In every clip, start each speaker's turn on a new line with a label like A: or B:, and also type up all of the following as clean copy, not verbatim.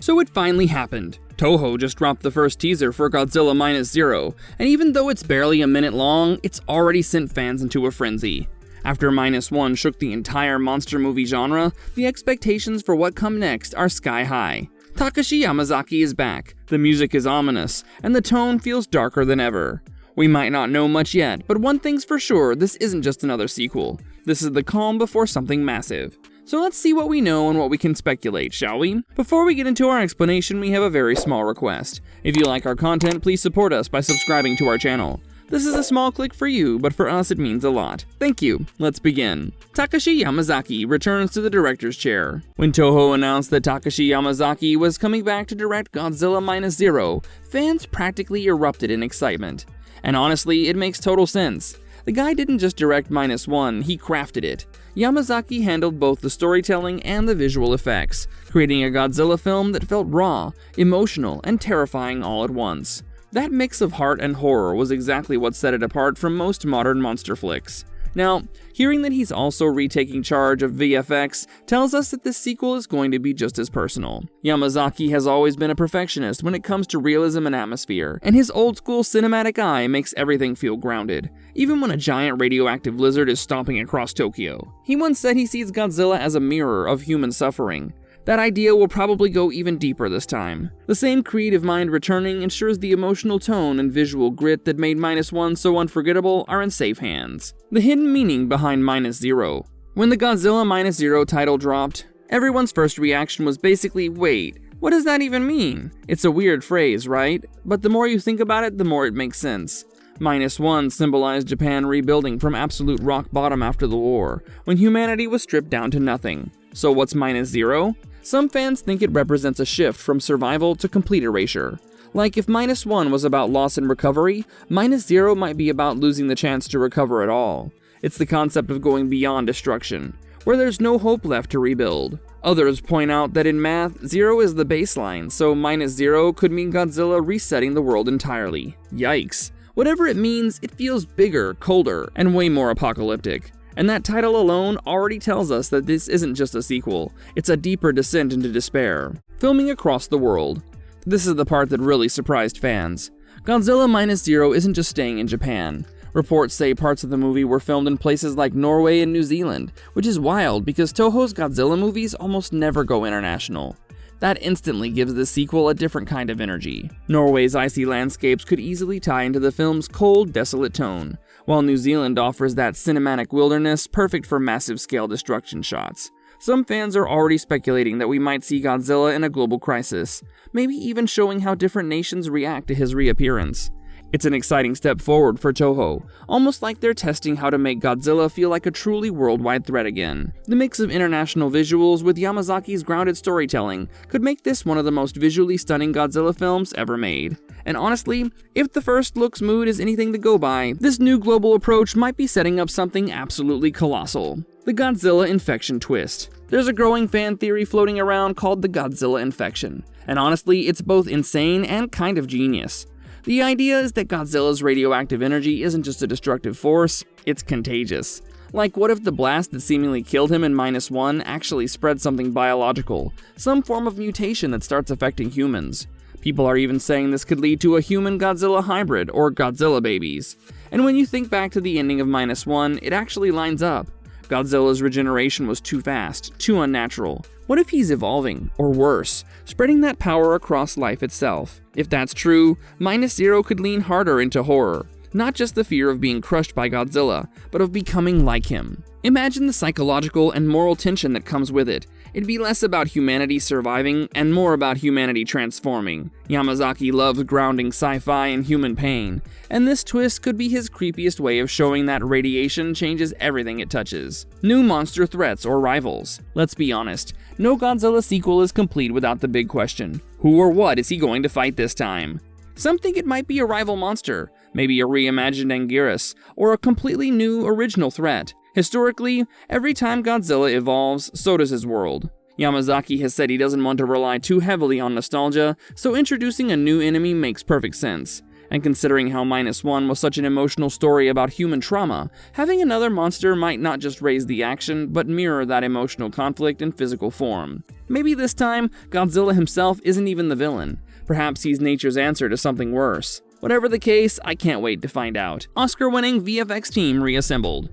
A: So it finally happened. Toho just dropped the first teaser for Godzilla Minus Zero, and even though it's barely a minute long, it's already sent fans into a frenzy. After Minus One shook the entire monster movie genre, the expectations for what come next are sky high. Takashi Yamazaki is back, the music is ominous, and the tone feels darker than ever. We might not know much yet, but one thing's for sure, this isn't just another sequel. This is the calm before something massive. So let's see what we know and what we can speculate, shall we? Before we get into our explanation, we have a very small request. If you like our content, please support us by subscribing to our channel. This is a small click for you, but for us it means a lot. Thank you. Let's begin. Takashi Yamazaki returns to the director's chair. When Toho announced that Takashi Yamazaki was coming back to direct Godzilla Minus Zero, fans practically erupted in excitement. And honestly, it makes total sense. The guy didn't just direct Minus One, he crafted it. Yamazaki handled both the storytelling and the visual effects, creating a Godzilla film that felt raw, emotional, and terrifying all at once. That mix of heart and horror was exactly what set it apart from most modern monster flicks. Now, hearing that he's also retaking charge of VFX tells us that this sequel is going to be just as personal. Yamazaki has always been a perfectionist when it comes to realism and atmosphere, and his old-school cinematic eye makes everything feel grounded, even when a giant radioactive lizard is stomping across Tokyo. He once said he sees Godzilla as a mirror of human suffering. That idea will probably go even deeper this time. The same creative mind returning ensures the emotional tone and visual grit that made Minus One so unforgettable are in safe hands. The hidden meaning behind Minus Zero. When the Godzilla Minus Zero title dropped, everyone's first reaction was basically, wait, what does that even mean? It's a weird phrase, right? But the more you think about it, the more it makes sense. Minus One symbolized Japan rebuilding from absolute rock bottom after the war, when humanity was stripped down to nothing. So what's Minus Zero? Some fans think it represents a shift from survival to complete erasure. Like if Minus One was about loss and recovery, Minus Zero might be about losing the chance to recover at all. It's the concept of going beyond destruction, where there's no hope left to rebuild. Others point out that in math, zero is the baseline, so Minus Zero could mean Godzilla resetting the world entirely. Yikes. Whatever it means, it feels bigger, colder, and way more apocalyptic. And that title alone already tells us that this isn't just a sequel, it's a deeper descent into despair. Filming across the world. This is the part that really surprised fans. Godzilla Minus Zero isn't just staying in Japan. Reports say parts of the movie were filmed in places like Norway and New Zealand, which is wild because Toho's Godzilla movies almost never go international. That instantly gives the sequel a different kind of energy. Norway's icy landscapes could easily tie into the film's cold, desolate tone, while New Zealand offers that cinematic wilderness perfect for massive-scale destruction shots. Some fans are already speculating that we might see Godzilla in a global crisis, maybe even showing how different nations react to his reappearance. It's an exciting step forward for Toho, almost like they're testing how to make Godzilla feel like a truly worldwide threat again. The mix of international visuals with Yamazaki's grounded storytelling could make this one of the most visually stunning Godzilla films ever made. And honestly, if the first look's mood is anything to go by, this new global approach might be setting up something absolutely colossal. The Godzilla infection twist. There's a growing fan theory floating around called the Godzilla infection, and honestly, it's both insane and kind of genius. The idea is that Godzilla's radioactive energy isn't just a destructive force, it's contagious. Like, what if the blast that seemingly killed him in Minus One actually spread something biological, some form of mutation that starts affecting humans? People are even saying this could lead to a human-Godzilla hybrid, or Godzilla babies. And when you think back to the ending of Minus One, it actually lines up. Godzilla's regeneration was too fast, too unnatural. What if he's evolving, or worse, spreading that power across life itself? If that's true, Minus Zero could lean harder into horror. Not just the fear of being crushed by Godzilla, but of becoming like him. Imagine the psychological and moral tension that comes with it. It'd be less about humanity surviving and more about humanity transforming. Yamazaki loves grounding sci-fi in human pain, and this twist could be his creepiest way of showing that radiation changes everything it touches. New monster threats or rivals. Let's be honest, no Godzilla sequel is complete without the big question: who or what is he going to fight this time? Some think it might be a rival monster, maybe a reimagined Anguirus, or a completely new original threat. Historically, every time Godzilla evolves, so does his world. Yamazaki has said he doesn't want to rely too heavily on nostalgia, so introducing a new enemy makes perfect sense. And considering how Minus One was such an emotional story about human trauma, having another monster might not just raise the action, but mirror that emotional conflict in physical form. Maybe this time, Godzilla himself isn't even the villain. Perhaps he's nature's answer to something worse. Whatever the case, I can't wait to find out. Oscar-winning VFX team reassembled.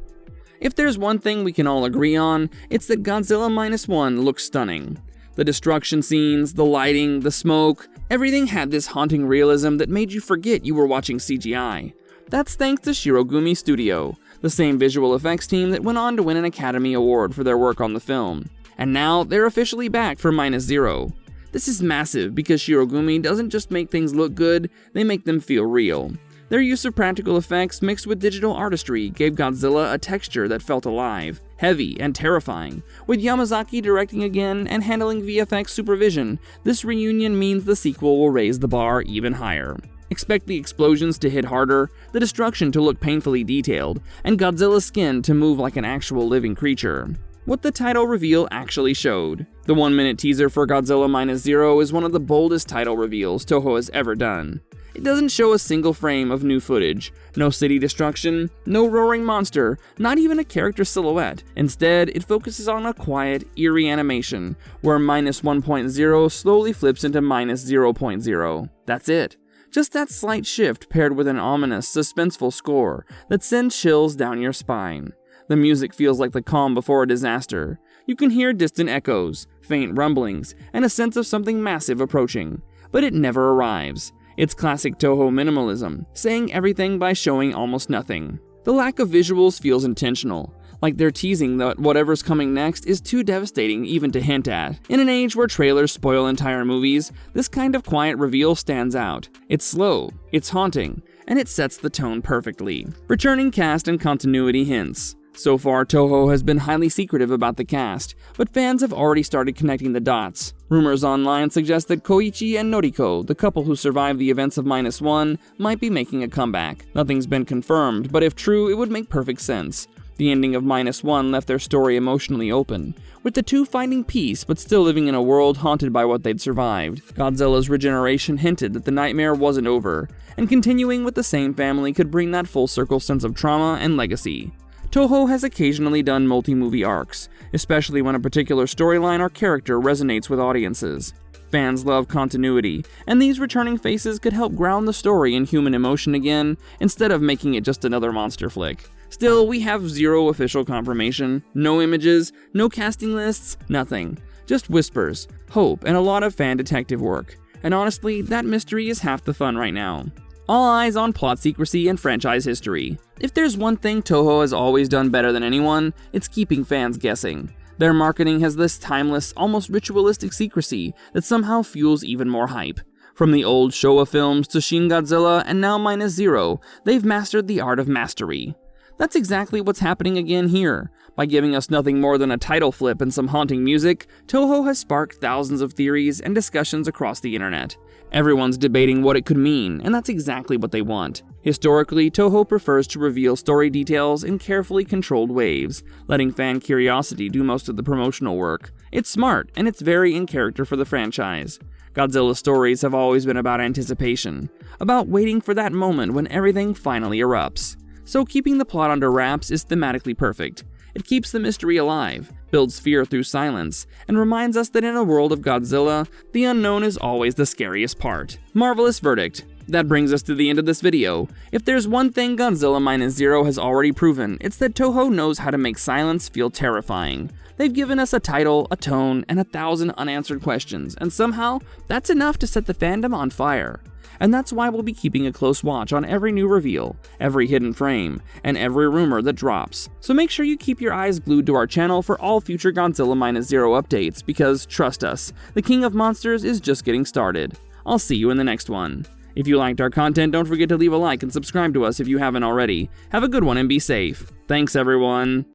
A: If there's one thing we can all agree on, it's that Godzilla Minus One looks stunning. The destruction scenes, the lighting, the smoke, everything had this haunting realism that made you forget you were watching CGI. That's thanks to Shirogumi Studio, the same visual effects team that went on to win an Academy Award for their work on the film. And now, they're officially back for Minus Zero. This is massive because Shirogumi doesn't just make things look good, they make them feel real. Their use of practical effects mixed with digital artistry gave Godzilla a texture that felt alive, heavy, and terrifying. With Yamazaki directing again and handling VFX supervision, this reunion means the sequel will raise the bar even higher. Expect the explosions to hit harder, the destruction to look painfully detailed, and Godzilla's skin to move like an actual living creature. What the title reveal actually showed. The 1-minute teaser for Godzilla Minus Zero is one of the boldest title reveals Toho has ever done. It doesn't show a single frame of new footage, no city destruction, no roaring monster, not even a character silhouette. Instead, it focuses on a quiet, eerie animation, where Minus 1.0 slowly flips into Minus 0.0. That's it. Just that slight shift paired with an ominous, suspenseful score that sends chills down your spine. The music feels like the calm before a disaster. You can hear distant echoes, faint rumblings, and a sense of something massive approaching. But it never arrives. It's classic Toho minimalism, saying everything by showing almost nothing. The lack of visuals feels intentional, like they're teasing that whatever's coming next is too devastating even to hint at. In an age where trailers spoil entire movies, this kind of quiet reveal stands out. It's slow, it's haunting, and it sets the tone perfectly. Returning cast and continuity hints. So far, Toho has been highly secretive about the cast, but fans have already started connecting the dots. Rumors online suggest that Koichi and Noriko, the couple who survived the events of Minus One, might be making a comeback. Nothing's been confirmed, but if true, it would make perfect sense. The ending of Minus One left their story emotionally open, with the two finding peace but still living in a world haunted by what they'd survived. Godzilla's regeneration hinted that the nightmare wasn't over, and continuing with the same family could bring that full-circle sense of trauma and legacy. Toho has occasionally done multi-movie arcs, especially when a particular storyline or character resonates with audiences. Fans love continuity, and these returning faces could help ground the story in human emotion again, instead of making it just another monster flick. Still, we have zero official confirmation, no images, no casting lists, nothing. Just whispers, hope, and a lot of fan detective work. And honestly, that mystery is half the fun right now. All eyes on plot secrecy and franchise history. If there's one thing Toho has always done better than anyone, it's keeping fans guessing. Their marketing has this timeless, almost ritualistic secrecy that somehow fuels even more hype. From the old Showa films to Shin Godzilla and now Minus Zero, they've mastered the art of mastery. That's exactly what's happening again here. By giving us nothing more than a title flip and some haunting music, Toho has sparked thousands of theories and discussions across the internet. Everyone's debating what it could mean, and that's exactly what they want. Historically, Toho prefers to reveal story details in carefully controlled waves, letting fan curiosity do most of the promotional work. It's smart, and it's very in character for the franchise. Godzilla's stories have always been about anticipation, about waiting for that moment when everything finally erupts. So keeping the plot under wraps is thematically perfect. It keeps the mystery alive, builds fear through silence, and reminds us that in a world of Godzilla, the unknown is always the scariest part. Marvelous verdict. That brings us to the end of this video. If there's one thing Godzilla Minus Zero has already proven, it's that Toho knows how to make silence feel terrifying. They've given us a title, a tone, and 1,000 unanswered questions, and somehow, that's enough to set the fandom on fire. And that's why we'll be keeping a close watch on every new reveal, every hidden frame, and every rumor that drops. So make sure you keep your eyes glued to our channel for all future Godzilla Minus Zero updates, because trust us, the King of Monsters is just getting started. I'll see you in the next one. If you liked our content, don't forget to leave a like and subscribe to us if you haven't already. Have a good one and be safe. Thanks everyone.